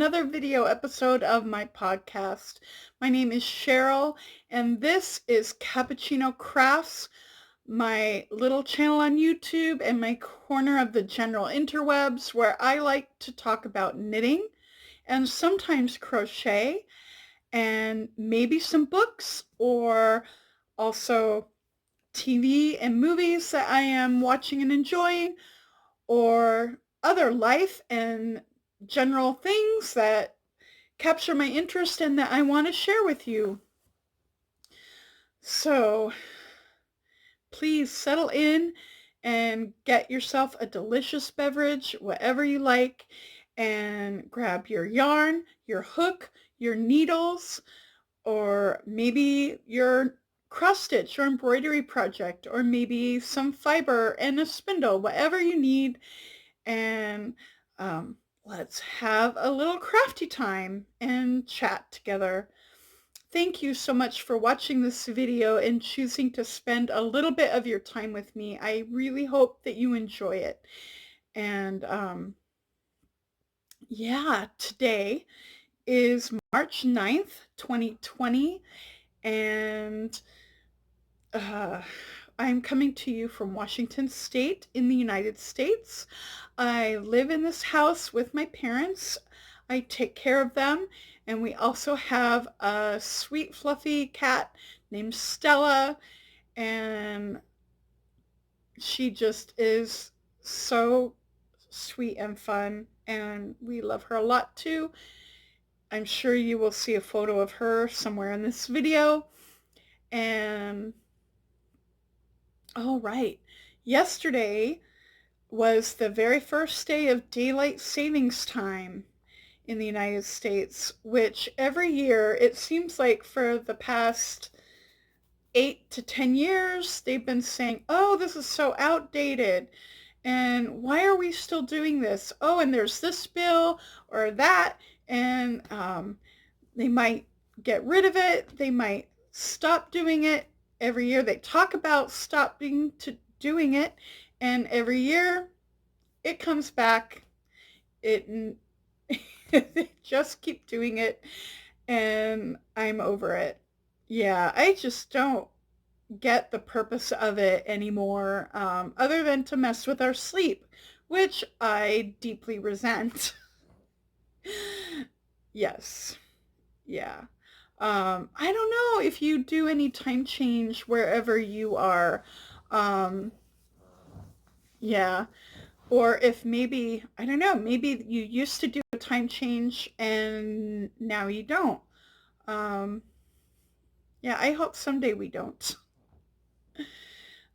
another video episode of my podcast. My name is Cheryl, and this is Cappuccino Crafts, my little channel on YouTube and my corner of the general interwebs where I like to talk about knitting and sometimes crochet and maybe some books or also TV and movies that I am watching and enjoying, or other life and general things that capture my interest and that I want to share with you. So please settle in and get yourself a delicious beverage, whatever you like, and grab your yarn, your hook, your needles, or maybe your cross stitch or embroidery project, or maybe some fiber and a spindle, whatever you need. And let's have a little crafty time and chat together. Thank you so much for watching this video and choosing to spend a little bit of your time with me. I really hope that you enjoy it. And yeah, today is March 9th, 2020, and I'm coming to you from Washington State in the United States. I live in this house with my parents. I take care of them, and we also have a sweet fluffy cat named Stella, and she just is so sweet and fun, and we love her a lot too. I'm sure you will see a photo of her somewhere in this video. And all right, yesterday was the very first day of daylight savings time in the United States, which every year, it seems like for the past 8 to 10 years, they've been saying, oh, this is so outdated. And why are we still doing this? Oh, and there's this bill or that. And they might get rid of it. They might stop doing it. Every year they talk about stopping to doing it. And every year it comes back. They just keep doing it, and I'm over it. Yeah, I just don't get the purpose of it anymore, other than to mess with our sleep, which I deeply resent. Yes. Yeah. I don't know if you do any time change wherever you are. Um, yeah. Or if maybe, I don't know, maybe you used to do a time change and now you don't. Um, yeah, I hope someday we don't.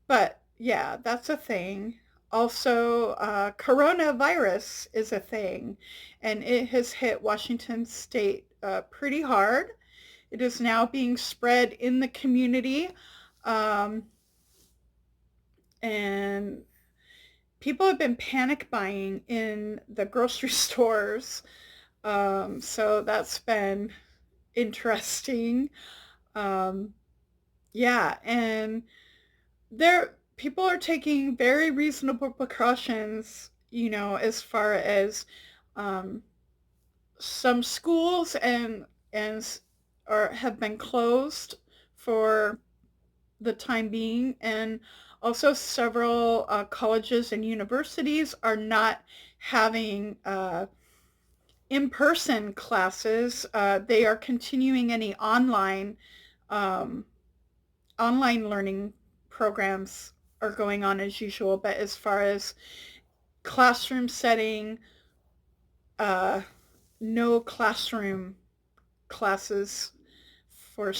But yeah, that's a thing. Also, coronavirus is a thing, and it has hit Washington State pretty hard. It is now being spread in the community, um, and people have been panic buying in the grocery stores. So that's been interesting. Um, yeah, and people are taking very reasonable precautions, as far as um, some schools and have been closed for the time being, and also several colleges and universities are not having in-person classes. They are continuing any um, online learning programs are going on as usual, but as far as classroom setting, uh, no classroom classes for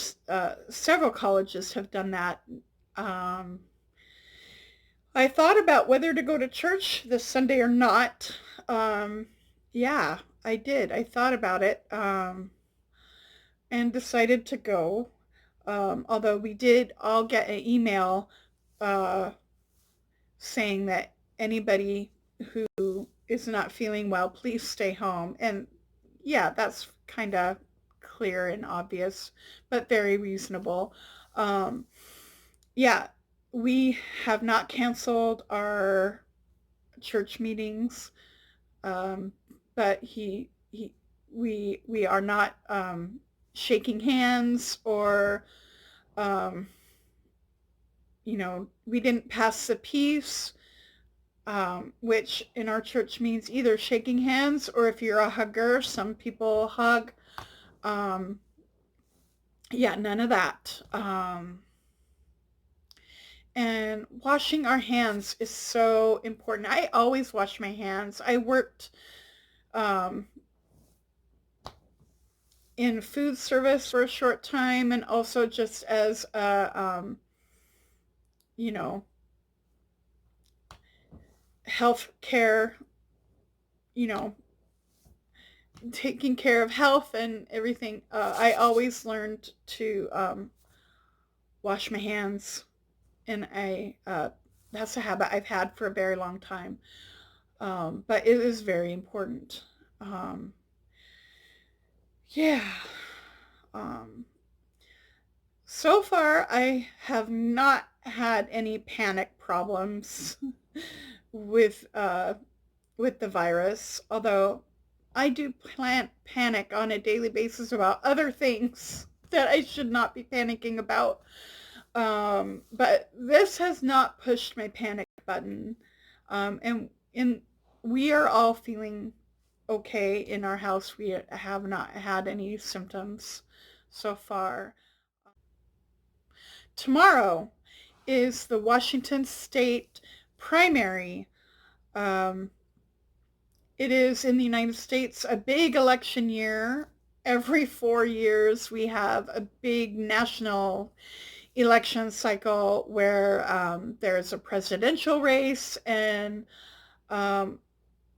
several colleges have done that. Um, I thought about whether to go to church this Sunday or not. Yeah, I did. I thought about it and decided to go. Although we did all get an email uh, saying that anybody who is not feeling well, please stay home. And yeah, that's kind of clear and obvious, but very reasonable. Um, yeah, we have not canceled our church meetings, but we are not shaking hands or um, we didn't pass the peace, which in our church means either shaking hands or if you're a hugger, some people hug. Um, yeah, none of that. And washing our hands is so important. I always wash my hands. I worked um, in food service for a short time and also just as a, you know, health care, you know, taking care of health and everything. I always learned to wash my hands, and that's a habit I've had for a very long time. But it is very important. Um, yeah. Um, so far, I have not had any panic problems with with the virus, although I do panic on a daily basis about other things that I should not be panicking about. But this has not pushed my panic button. And we are all feeling okay in our house. We have not had any symptoms so far. Tomorrow is the Washington State primary. Um, it is in the United States a big election year. Every 4 years, we have a big national election cycle where there's a presidential race and um,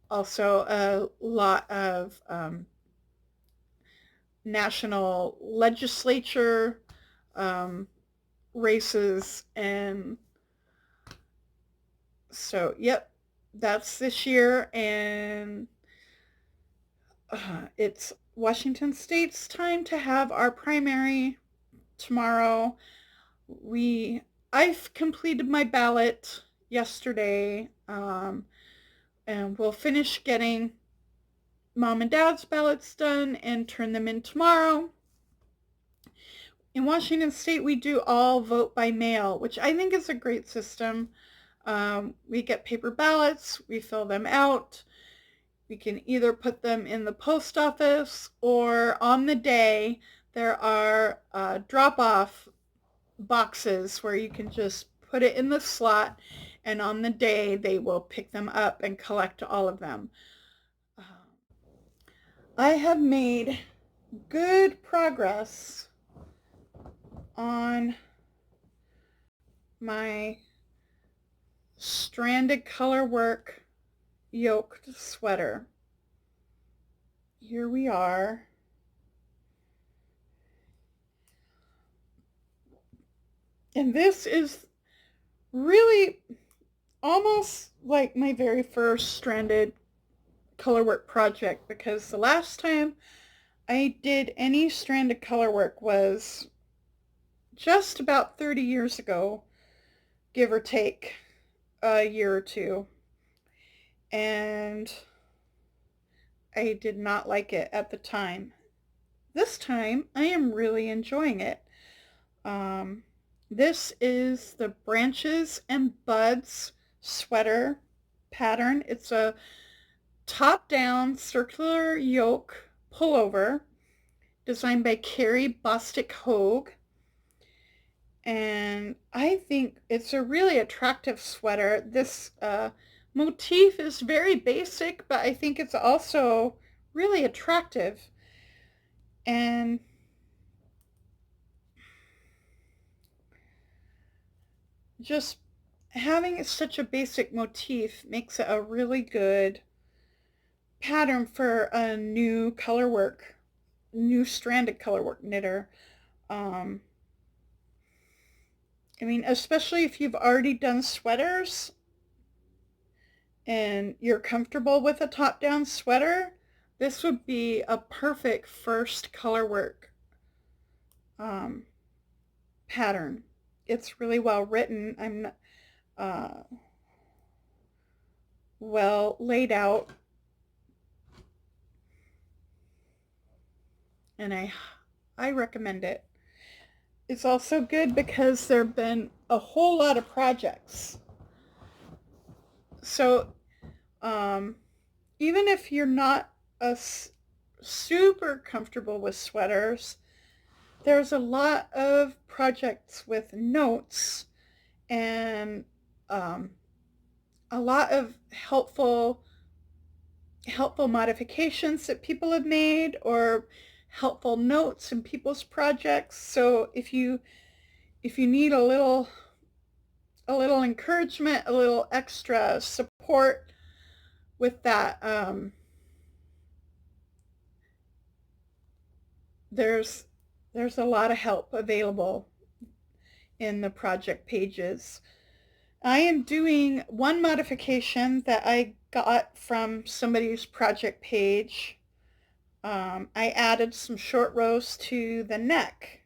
also a lot of national legislature um, races. And so, yep, that's this year. And it's Washington State's time to have our primary tomorrow. I've completed my ballot yesterday, and we'll finish getting mom and dad's ballots done and turn them in tomorrow. In Washington State, we do all vote by mail, which I think is a great system. We get paper ballots, we fill them out. We can either put them in the post office or on the day there are drop-off boxes where you can just put it in the slot, and on the day they will pick them up and collect all of them. I have made good progress on my stranded color work yoked sweater. Here we are. And this is really almost like my very first stranded color work project, because the last time I did any stranded color work was just about 30 years ago, give or take a year or two. And I did not like it at the time. This time, I am really enjoying it. This is the Branches and Buds sweater pattern. It's a top-down circular yoke pullover designed by Carrie, Bostick, Hoge. And I think it's a really attractive sweater. This motif is very basic, but I think it's also really attractive. And just having such a basic motif makes it a really good pattern for a new stranded color work knitter. I mean, especially if you've already done sweaters and you're comfortable with a top-down sweater, this would be a perfect first color work pattern. It's really well written. I'm well laid out. and I recommend it. It's also good because there have been a whole lot of projects. So even if you're not super comfortable with sweaters, there's a lot of projects with notes and a lot of helpful modifications that people have made, or helpful notes in people's projects. So if you need a little encouragement, a little extra support with that, there's a lot of help available in the project pages. I am doing one modification that I got from somebody's project page. I added some short rows to the neck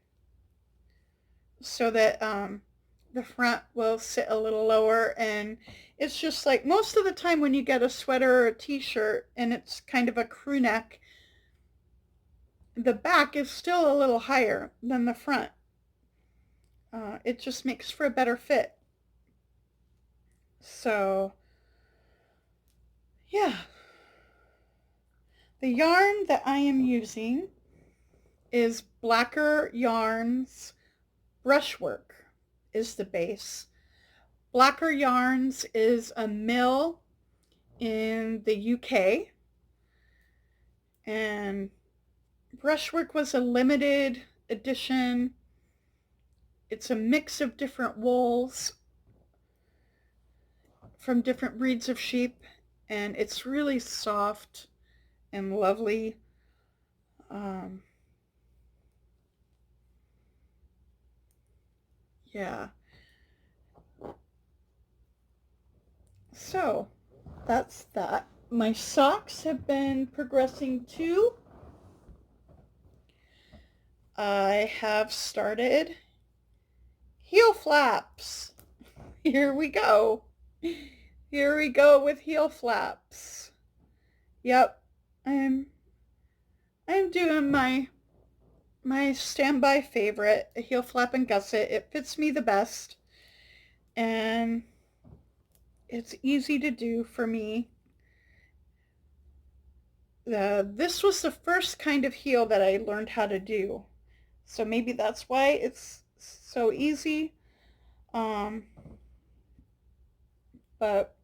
so that the front will sit a little lower, and it's just like most of the time when you get a sweater or a t-shirt and it's kind of a crew neck, the back is still a little higher than the front. It just makes for a better fit. So yeah, the yarn that I am using is Blacker Yarns Brushwork is the base. Blacker Yarns is a mill in the UK, and Brushwork was a limited edition. It's a mix of different wools from different breeds of sheep, and it's really soft and lovely. Yeah. So that's that. My socks have been progressing too. I have started heel flaps. Here we go. Here we go with heel flaps. Yep. I'm doing my standby favorite, a heel flap and gusset. It fits me the best, and it's easy to do for me. This was the first kind of heel that I learned how to do, so maybe that's why it's so easy. But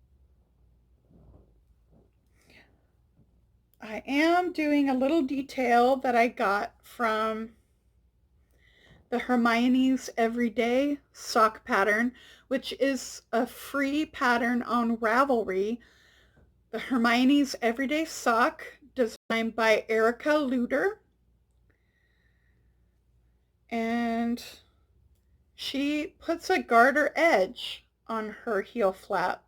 I am doing a little detail that I got from the Hermione's Everyday sock pattern, which is a free pattern on Ravelry. The Hermione's Everyday sock, designed by Erica Lueder. And she puts a garter edge on her heel flap.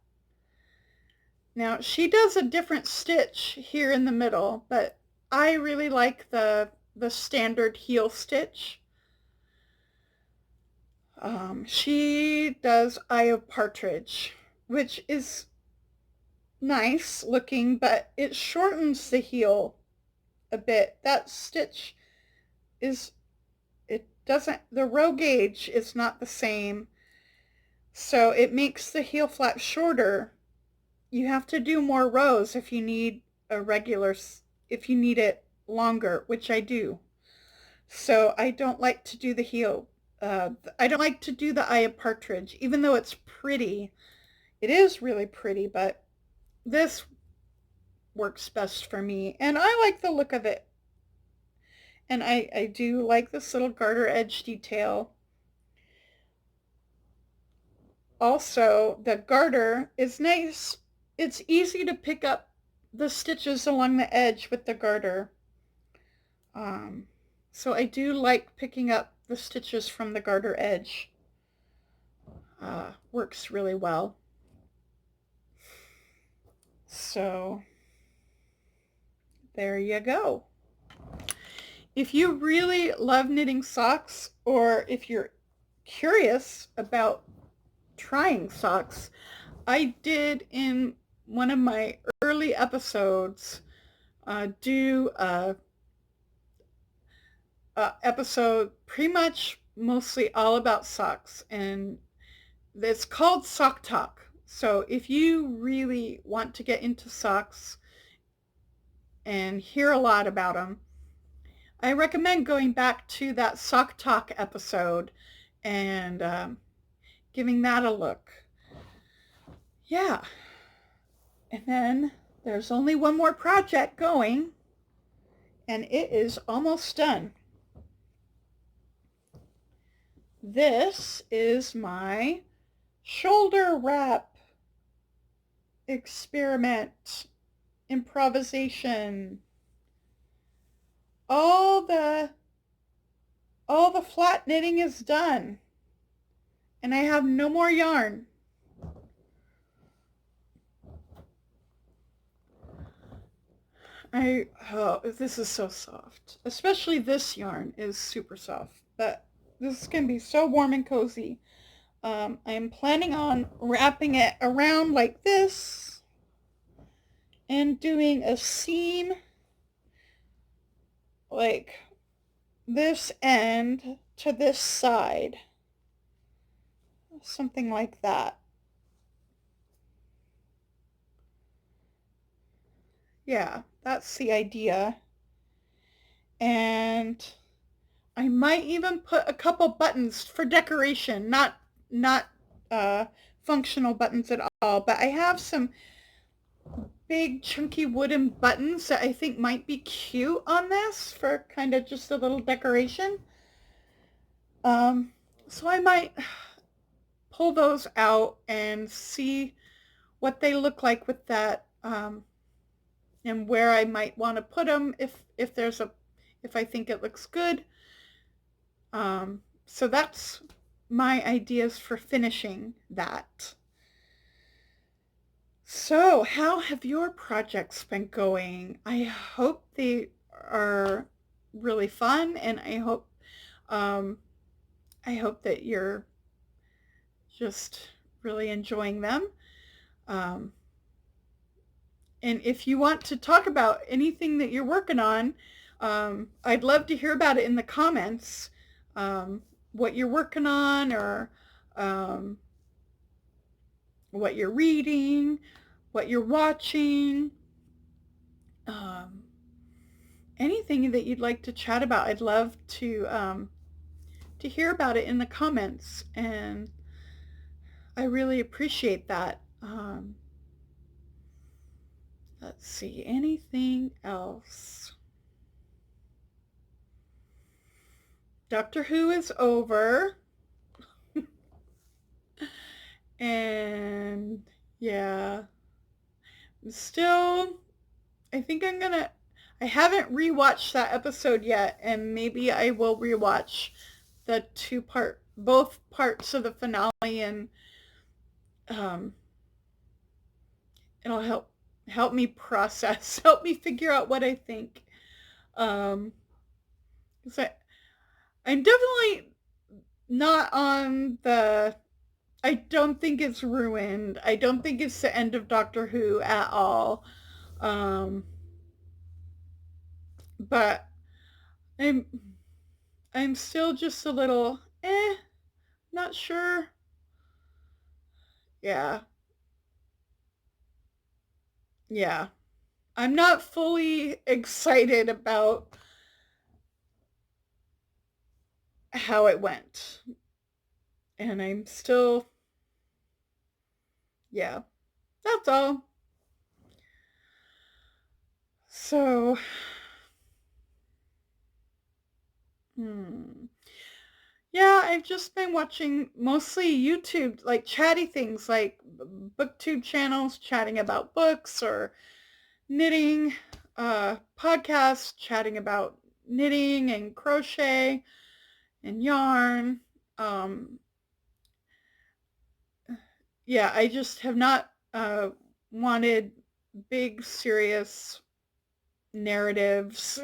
Now, she does a different stitch here in the middle, but I really like the standard heel stitch. She does Eye of Partridge, which is nice looking, but it shortens the heel a bit. That stitch the row gauge is not the same, so it makes the heel flap shorter. You have to do more rows if you need it longer, which I do. So I don't like to do the Eye of Partridge, even though it's pretty. It is really pretty, but this works best for me, and I like the look of it. And I do like this little garter edge detail. Also, the garter is nice. It's easy to pick up the stitches along the edge with the garter. So I do like picking up the stitches from the garter edge. Works really well. So there you go. If you really love knitting socks, or if you're curious about trying socks, I did in one of my early episodes do episode pretty much mostly all about socks, and it's called Sock Talk. So if you really want to get into socks and hear a lot about them, I recommend going back to that Sock Talk episode and giving that a look. Yeah. And then there's only one more project going, and it is almost done. This is my shoulder wrap experiment improvisation. All the flat knitting is done, and I have no more yarn. This is so soft. Especially this yarn is super soft, but this can be so warm and cozy. I am planning on wrapping it around like this and doing a seam like this end to this side. Something like that. Yeah, that's the idea. And I might even put a couple buttons for decoration, not functional buttons at all, but I have some big chunky wooden buttons that I think might be cute on this for kind of just a little decoration. So I might pull those out and see what they look like with that, and where I might want to put them if I think it looks good. So that's my ideas for finishing that. So how have your projects been going? I hope they are really fun, and um, I hope that you're just really enjoying them. Um, and if you want to talk about anything that you're working on, I'd love to hear about it in the comments. What you're working on, or what you're reading, what you're watching, anything that you'd like to chat about. I'd love to hear about it in the comments, and I really appreciate that. Let's see, anything else? Doctor Who is over. And yeah, still, I think I haven't rewatched that episode yet, and maybe I will rewatch the both parts of the finale, and um, it'll help me process, help me figure out what I think. So I'm definitely not on the. I don't think it's ruined. I don't think it's the end of Doctor Who at all. Um, but I'm I'm still just a little not sure. Yeah. Yeah. I'm not fully excited about how it went. And I'm still, yeah. That's all. So, yeah, I've just been watching mostly YouTube, like chatty things, like booktube channels chatting about books, or knitting, podcasts chatting about knitting and crochet and yarn. Um, yeah, I just have not wanted big, serious narratives,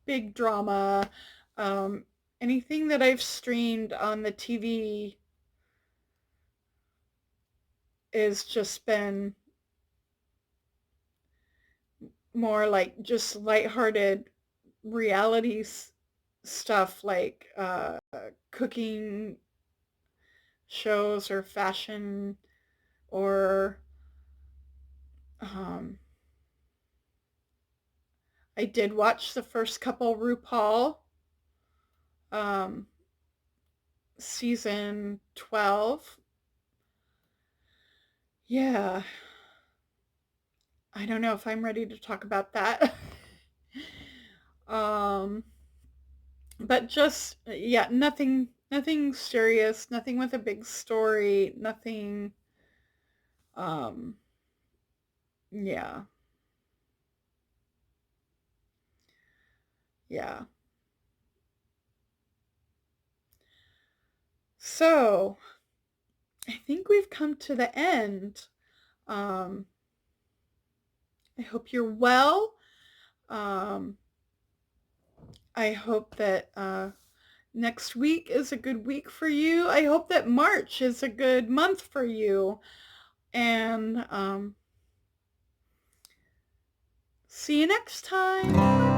big drama. Um, Anything that I've streamed on the TV has just been more like just lighthearted reality stuff like cooking shows or fashion or um, I did watch the first couple RuPaul um, season 12. Yeah, I don't know if I'm ready to talk about that. um, but just yeah, nothing serious, nothing with a big story, nothing um yeah. Yeah. So, I think we've come to the end. Um I hope you're well. Um I hope that next week is a good week for you. I hope that March is a good month for you. And see you next time.